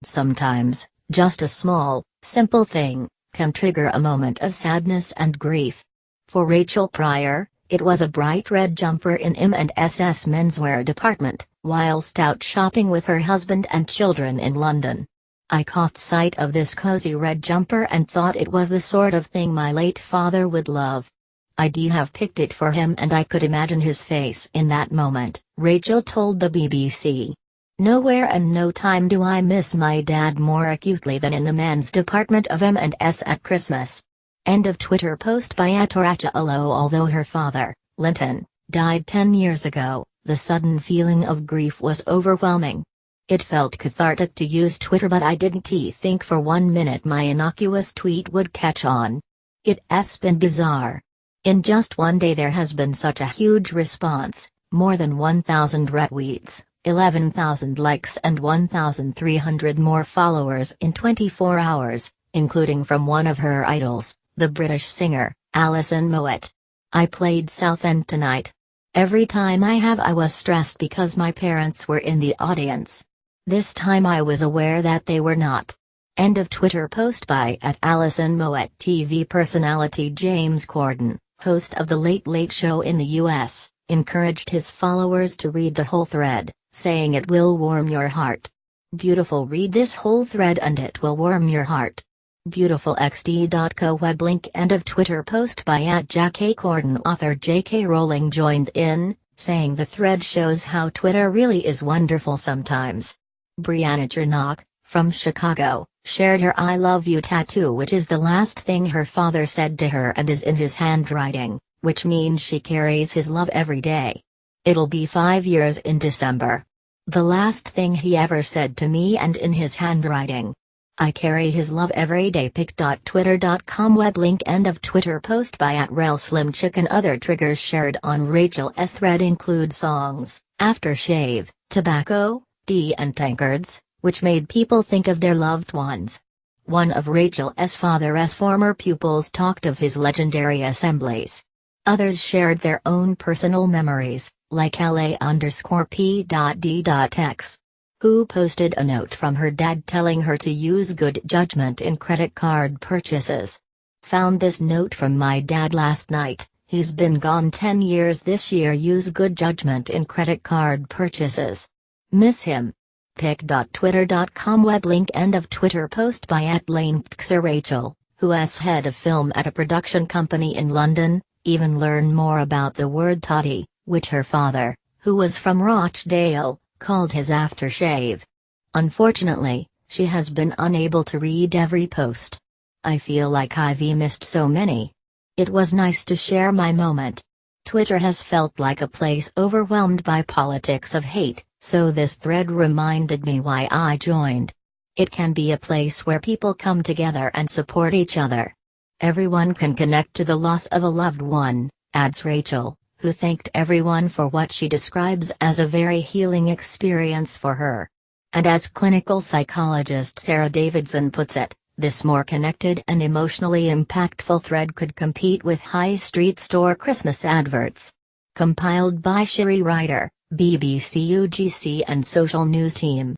Sometimes, just a small, simple thing can trigger a moment of sadness and grief. For Rachel Pryor, it was a bright red jumper in M&S's menswear department, whilst out shopping with her husband and children in London. I caught sight of this cozy red jumper and thought it was the sort of thing my late father would love. I'd have picked it for him and I could imagine his face in that moment, Rachel told the BBC. Nowhere and no time do I miss my dad more acutely than in the men's department of M&S at Christmas. End of Twitter post by @Oracha Alo. Although her father, Linton, died 10 years ago, the sudden feeling of grief was overwhelming. It felt cathartic to use Twitter, but I didn't think for 1 minute my innocuous tweet would catch on. It's been bizarre. In just one day there has been such a huge response, more than 1,000 retweets, 11,000 likes and 1,300 more followers in 24 hours, including from one of her idols, the British singer, Alison Mowatt. I played Southend tonight. Every time I was stressed because my parents were in the audience. This time I was aware that they were not. End of Twitter post by @Alison Mowatt. TV personality James Corden, host of The Late Late Show in the US, encouraged his followers to read the whole thread, saying it will warm your heart. Beautiful, read this whole thread and it will warm your heart. BeautifulXD.co web link. End of Twitter post by @Jack Corden. Author J.K. Rowling joined in, saying the thread shows how Twitter really is wonderful sometimes. Brianna Chernock, from Chicago, shared her "I love you" tattoo, which is the last thing her father said to her and is in his handwriting, which means she carries his love every day. It'll be 5 years in December. The last thing he ever said to me and in his handwriting. I carry his love every day. Pic.twitter.com web link. End of Twitter post by @RelSlimChicken. Other triggers shared on Rachel's thread include songs, aftershave, tobacco, tea and tankards, which made people think of their loved ones. One of Rachel's father's former pupils talked of his legendary assemblies. Others shared their own personal memories, like LA_P.D.X, who posted a note from her dad telling her to use good judgment in credit card purchases. Found this note from my dad last night, he's been gone 10 years this year. Use good judgment in credit card purchases. Miss him. Pic.twitter.com web link. End of Twitter post by @LanePxer. Rachel, who is head of film at a production company in London, even learned more about the word toddy, which her father, who was from Rochdale, called his aftershave. Unfortunately, she has been unable to read every post. I feel like I've missed so many. It was nice to share my moment. Twitter has felt like a place overwhelmed by politics of hate, so this thread reminded me why I joined. It can be a place where people come together and support each other. Everyone can connect to the loss of a loved one, adds Rachel, who thanked everyone for what she describes as a very healing experience for her. And as clinical psychologist Sarah Davidson puts it, this more connected and emotionally impactful thread could compete with high street store Christmas adverts. Compiled by Shiri Ryder, BBC UGC and Social News Team.